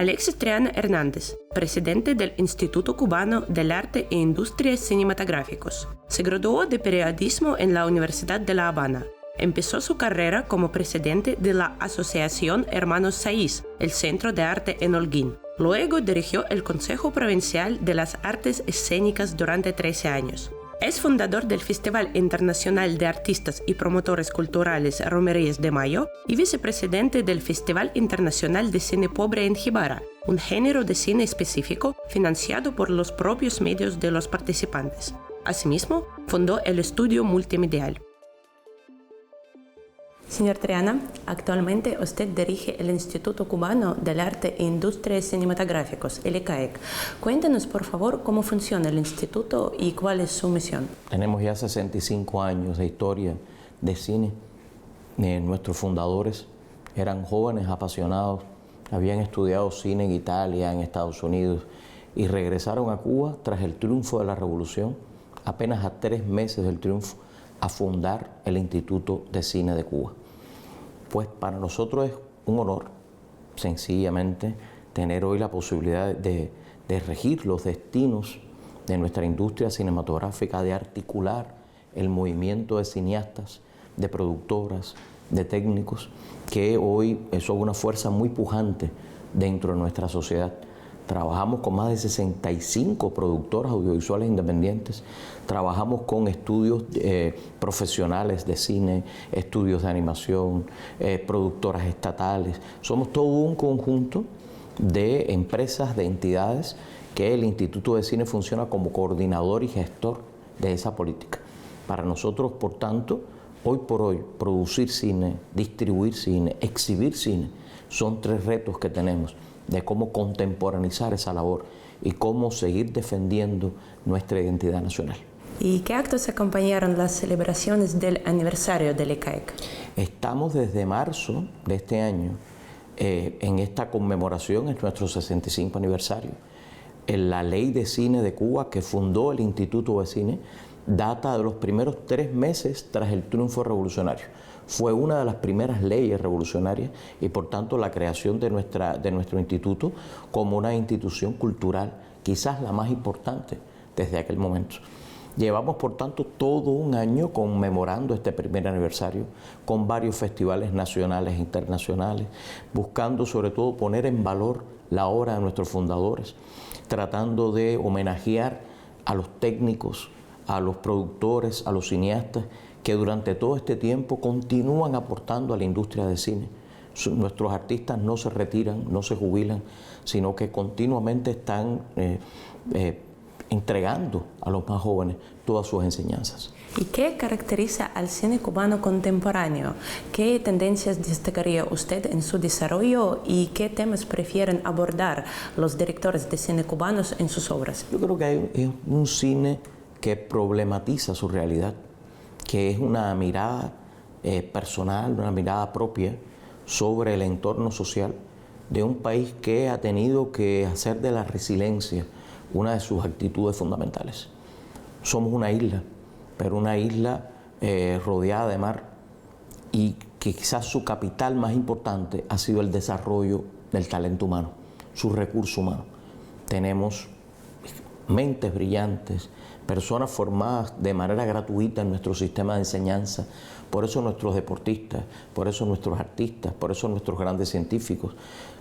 Alexis Triana Hernández, presidente del Instituto Cubano del Arte e Industrias Cinematográficos. Se graduó de periodismo en la Universidad de La Habana. Empezó su carrera como presidente de la Asociación Hermanos Saiz, el Centro de Arte en Holguín. Luego dirigió el Consejo Provincial de las Artes Escénicas durante 13 años. Es fundador del Festival Internacional de Artistas y Promotores Culturales Romerías de Mayo y vicepresidente del Festival Internacional de Cine Pobre en Jibara, un género de cine específico financiado por los propios medios de los participantes. Asimismo, fundó el Estudio Multimedial. Señor Triana, actualmente usted dirige el Instituto Cubano del Arte e Industrias Cinematográficos, el ICAEC. Cuéntenos, por favor, cómo funciona el instituto y cuál es su misión. Tenemos ya 65 años de historia de cine. Nuestros fundadores eran jóvenes apasionados, habían estudiado cine en Italia, en Estados Unidos, y regresaron a Cuba tras el triunfo de la Revolución, apenas a 3 meses del triunfo, a fundar el Instituto de Cine de Cuba. Pues para nosotros es un honor, sencillamente, tener hoy la posibilidad de regir los destinos de nuestra industria cinematográfica, de articular el movimiento de cineastas, de productoras, de técnicos, que hoy son una fuerza muy pujante dentro de nuestra sociedad. Trabajamos con más de 65 productoras audiovisuales independientes, trabajamos con estudios profesionales de cine, estudios de animación, productoras estatales. Somos todo un conjunto de empresas, de entidades, que el Instituto de Cine funciona como coordinador y gestor de esa política. Para nosotros, por tanto, hoy por hoy, producir cine, distribuir cine, exhibir cine, son 3 retos que tenemos de cómo contemporaneizar esa labor y cómo seguir defendiendo nuestra identidad nacional. ¿Y qué actos acompañaron las celebraciones del aniversario del ICAEC? Estamos desde marzo de este año en esta conmemoración, es nuestro 65 aniversario. La Ley de Cine de Cuba, que fundó el Instituto de Cine, data de los primeros 3 meses tras el triunfo revolucionario. Fue una de las primeras leyes revolucionarias y por tanto la creación de nuestro instituto como una institución cultural, quizás la más importante desde aquel momento. Llevamos por tanto todo un año conmemorando este primer aniversario con varios festivales nacionales e internacionales, buscando sobre todo poner en valor la obra de nuestros fundadores, tratando de homenajear a los técnicos, a los productores, a los cineastas, que durante todo este tiempo continúan aportando a la industria del cine. Nuestros artistas no se retiran, no se jubilan, sino que continuamente están entregando a los más jóvenes todas sus enseñanzas. ¿Y qué caracteriza al cine cubano contemporáneo? ¿Qué tendencias destacaría usted en su desarrollo y qué temas prefieren abordar los directores de cine cubanos en sus obras? Yo creo que hay un cine que problematiza su realidad, que es una mirada personal, una mirada propia sobre el entorno social de un país que ha tenido que hacer de la resiliencia una de sus actitudes fundamentales. Somos una isla, pero una isla rodeada de mar y que quizás su capital más importante ha sido el desarrollo del talento humano, su recurso humano. Tenemos mentes brillantes, personas formadas de manera gratuita en nuestro sistema de enseñanza. Por eso nuestros deportistas, por eso nuestros artistas, por eso nuestros grandes científicos.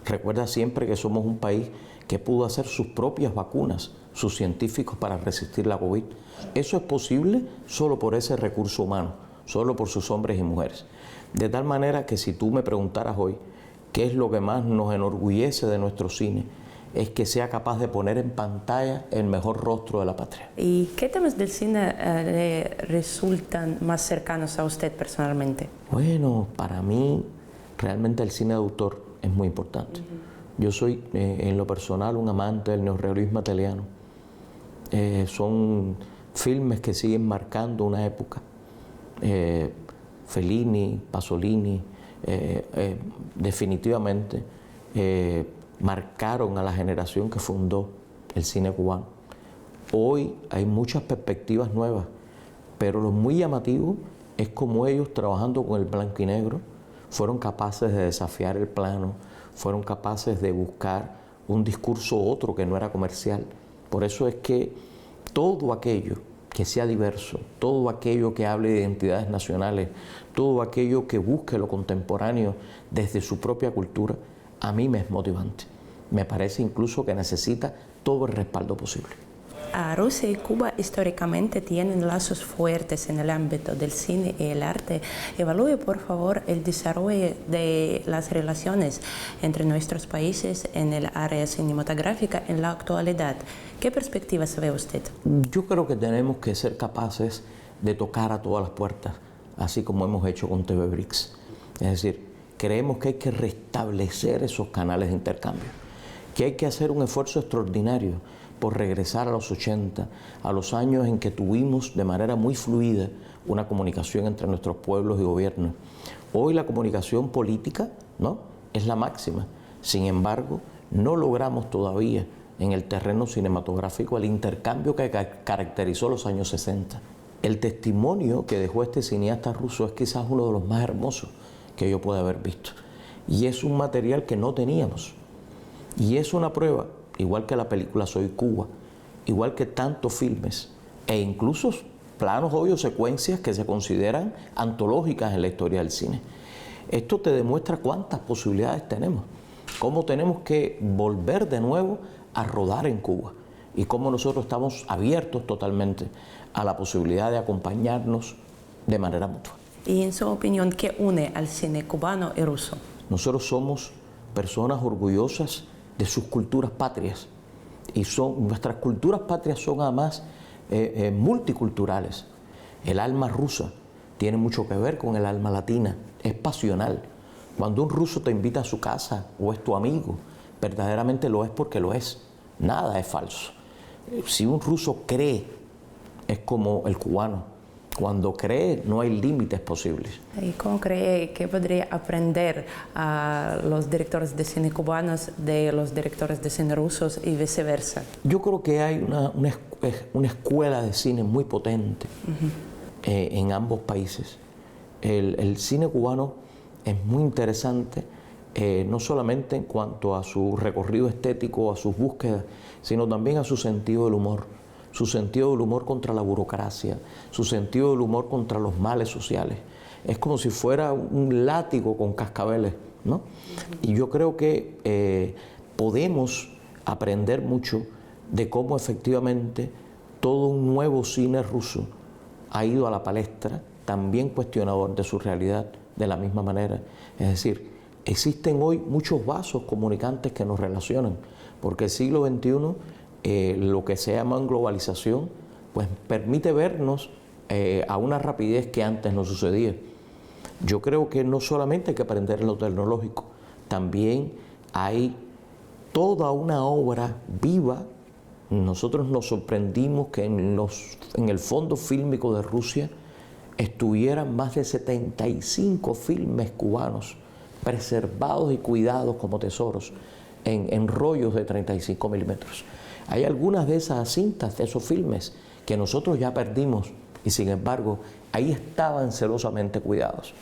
Recuerda siempre que somos un país que pudo hacer sus propias vacunas, sus científicos para resistir la COVID. Eso es posible solo por ese recurso humano, solo por sus hombres y mujeres. De tal manera que si tú me preguntaras hoy qué es lo que más nos enorgullece de nuestro cine, es que sea capaz de poner en pantalla el mejor rostro de la patria. ¿Y qué temas del cine le resultan más cercanos a usted personalmente? Bueno, para mí realmente el cine de autor es muy importante. Yo soy en lo personal un amante del neorrealismo italiano. Son filmes que siguen marcando una época. Fellini, Pasolini, definitivamente marcaron a la generación que fundó el cine cubano. Hoy hay muchas perspectivas nuevas, pero lo muy llamativo es cómo ellos, trabajando con el blanco y negro, fueron capaces de desafiar el plano, fueron capaces de buscar un discurso otro que no era comercial. Por eso es que todo aquello que sea diverso, todo aquello que hable de identidades nacionales, todo aquello que busque lo contemporáneo desde su propia cultura, a mí me es motivante. Me parece incluso que necesita todo el respaldo posible. Rusia y Cuba históricamente tienen lazos fuertes en el ámbito del cine y el arte. Evalúe, por favor, el desarrollo de las relaciones entre nuestros países en el área cinematográfica en la actualidad. ¿Qué perspectivas ve usted? Yo creo que tenemos que ser capaces de tocar a todas las puertas, así como hemos hecho con TV BRICS. Es decir, creemos que hay que restablecer esos canales de intercambio, que hay que hacer un esfuerzo extraordinario por regresar a los 80, a los años en que tuvimos de manera muy fluida una comunicación entre nuestros pueblos y gobiernos. Hoy la comunicación política, ¿no?, es la máxima. Sin embargo, no logramos todavía en el terreno cinematográfico el intercambio que caracterizó los años 60. El testimonio que dejó este cineasta ruso es quizás uno de los más hermosos que yo pueda haber visto. Y es un material que no teníamos. Y es una prueba, igual que la película Soy Cuba, igual que tantos filmes e incluso planos, obvios, secuencias que se consideran antológicas en la historia del cine. Esto te demuestra cuántas posibilidades tenemos, cómo tenemos que volver de nuevo a rodar en Cuba y cómo nosotros estamos abiertos totalmente a la posibilidad de acompañarnos de manera mutua. Y en su opinión, ¿qué une al cine cubano y ruso? Nosotros somos personas orgullosas de sus culturas patrias y nuestras culturas patrias son además multiculturales. El alma rusa tiene mucho que ver con el alma latina, es pasional. Cuando un ruso te invita a su casa o es tu amigo, verdaderamente lo es porque lo es, nada es falso. Si un ruso cree, es como el cubano. Cuando cree, no hay límites posibles. ¿Y cómo cree que podría aprender a los directores de cine cubanos de los directores de cine rusos y viceversa? Yo creo que hay una escuela de cine muy potente en ambos países. El cine cubano es muy interesante, no solamente en cuanto a su recorrido estético, a sus búsquedas, sino también a su sentido del humor. Su sentido del humor contra la burocracia, su sentido del humor contra los males sociales. Es como si fuera un látigo con cascabeles, ¿no? Y yo creo que podemos aprender mucho de cómo efectivamente todo un nuevo cine ruso ha ido a la palestra, también cuestionador de su realidad de la misma manera. Es decir, existen hoy muchos vasos comunicantes que nos relacionan, porque el siglo XXI lo que se llama globalización, pues permite vernos a una rapidez que antes no sucedía. Yo creo que no solamente hay que aprender en lo tecnológico, también hay toda una obra viva. Nosotros nos sorprendimos que en el fondo fílmico de Rusia estuvieran más de 75 filmes cubanos preservados y cuidados como tesoros en rollos de 35 milímetros. Hay algunas de esas cintas, de esos filmes, que nosotros ya perdimos y sin embargo ahí estaban celosamente cuidados.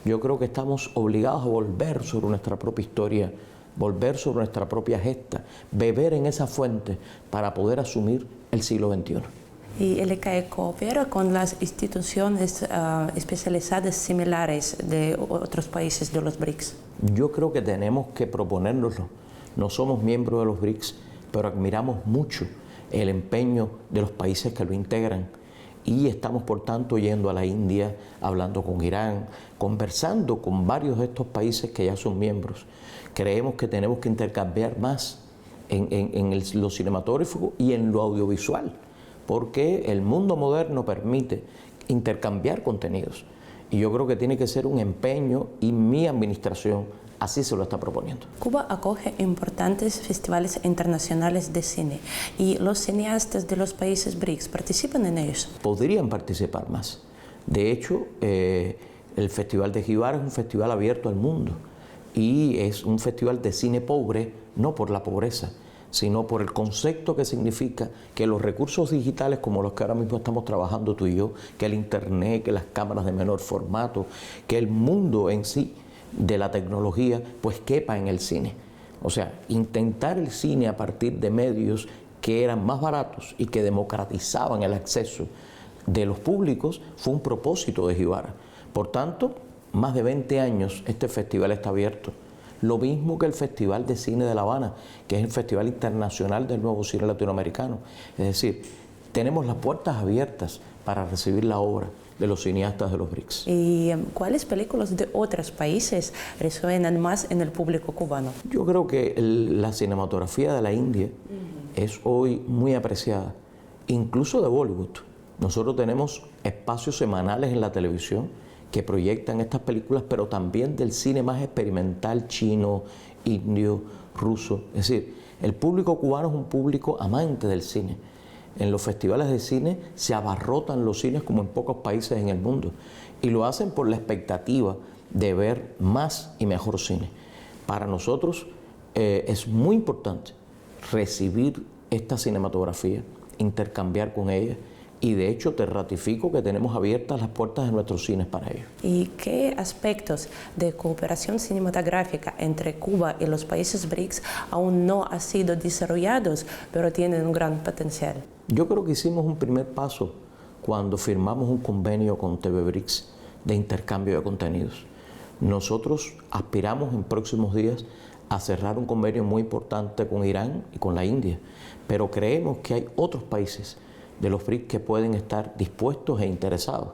Yo creo que estamos obligados a volver sobre nuestra propia historia, volver sobre nuestra propia gesta, beber en esa fuente para poder asumir el siglo XXI. ¿Y el ICAE coopera con las instituciones especializadas similares de otros países de los BRICS? Yo creo que tenemos que proponérnoslo. No somos miembros de los BRICS, pero admiramos mucho el empeño de los países que lo integran y estamos por tanto yendo a la India, hablando con Irán, conversando con varios de estos países que ya son miembros. Creemos que tenemos que intercambiar más en lo cinematográfico y en lo audiovisual, porque el mundo moderno permite intercambiar contenidos y yo creo que tiene que ser un empeño y mi administración así se lo está proponiendo. Cuba acoge importantes festivales internacionales de cine y los cineastas de los países BRICS participan en ellos. Podrían participar más. De hecho, el Festival de Jíbar es un festival abierto al mundo y es un festival de cine pobre, no por la pobreza, sino por el concepto que significa que los recursos digitales como los que ahora mismo estamos trabajando tú y yo, que el internet, que las cámaras de menor formato, que el mundo en sí de la tecnología, pues quepa en el cine. O sea, intentar el cine a partir de medios que eran más baratos y que democratizaban el acceso de los públicos fue un propósito de Gibara. Por tanto, más de 20 años este festival está abierto. Lo mismo que el Festival de Cine de La Habana, que es el Festival Internacional del Nuevo Cine Latinoamericano. Es decir, tenemos las puertas abiertas para recibir la obra de los cineastas de los BRICS. ¿Y cuáles películas de otros países resuenan más en el público cubano? Yo creo que la cinematografía de la India es hoy muy apreciada, incluso de Bollywood. Nosotros tenemos espacios semanales en la televisión que proyectan estas películas, pero también del cine más experimental chino, indio, ruso. Es decir, el público cubano es un público amante del cine. En los festivales de cine se abarrotan los cines como en pocos países en el mundo y lo hacen por la expectativa de ver más y mejor cine. Para nosotros es muy importante recibir esta cinematografía, intercambiar con ella, y de hecho te ratifico que tenemos abiertas las puertas de nuestros cines para ello. ¿Y qué aspectos de cooperación cinematográfica entre Cuba y los países BRICS aún no han sido desarrollados, pero tienen un gran potencial? Yo creo que hicimos un primer paso cuando firmamos un convenio con TV BRICS de intercambio de contenidos. Nosotros aspiramos en próximos días a cerrar un convenio muy importante con Irán y con la India, pero creemos que hay otros países de los BRICS que pueden estar dispuestos e interesados.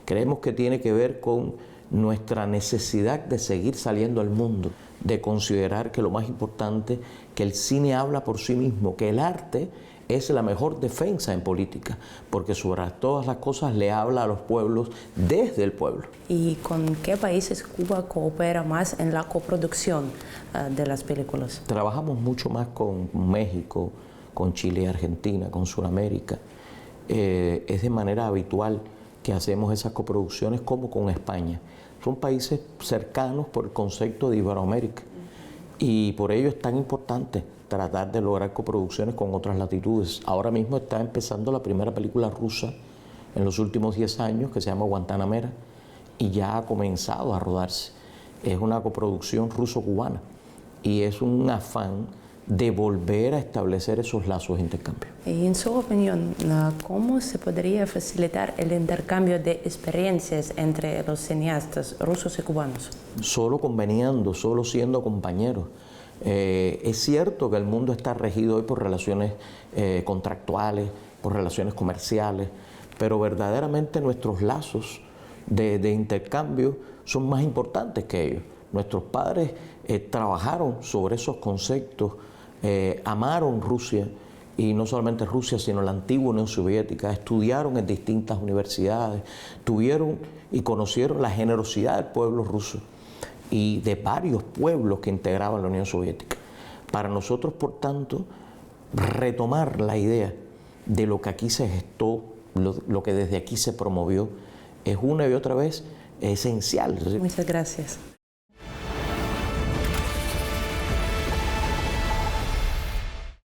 Creemos que tiene que ver con nuestra necesidad de seguir saliendo al mundo, de considerar que lo más importante, que el cine habla por sí mismo, que el arte es la mejor defensa en política, porque sobre todas las cosas le habla a los pueblos desde el pueblo. ¿Y con qué países Cuba coopera más en la coproducción de las películas? Trabajamos mucho más con México, con Chile y Argentina, con Sudamérica. Es de manera habitual que hacemos esas coproducciones como con España. Son países cercanos por el concepto de Iberoamérica y por ello es tan importante tratar de lograr coproducciones con otras latitudes. Ahora mismo está empezando la primera película rusa en los últimos 10 años que se llama Guantanamera y ya ha comenzado a rodarse. Es una coproducción ruso-cubana y es un afán de volver a establecer esos lazos de intercambio. Y en su opinión, ¿cómo se podría facilitar el intercambio de experiencias entre los cineastas rusos y cubanos? Solo conveniando, solo siendo compañeros. Es cierto que el mundo está regido hoy por relaciones contractuales, por relaciones comerciales, pero verdaderamente nuestros lazos de intercambio son más importantes que ellos. Nuestros padres trabajaron sobre esos conceptos, amaron Rusia, y no solamente Rusia, sino la antigua Unión Soviética, estudiaron en distintas universidades, tuvieron y conocieron la generosidad del pueblo ruso y de varios pueblos que integraban la Unión Soviética. Para nosotros, por tanto, retomar la idea de lo que aquí se gestó, lo que desde aquí se promovió, es una y otra vez esencial. Muchas gracias.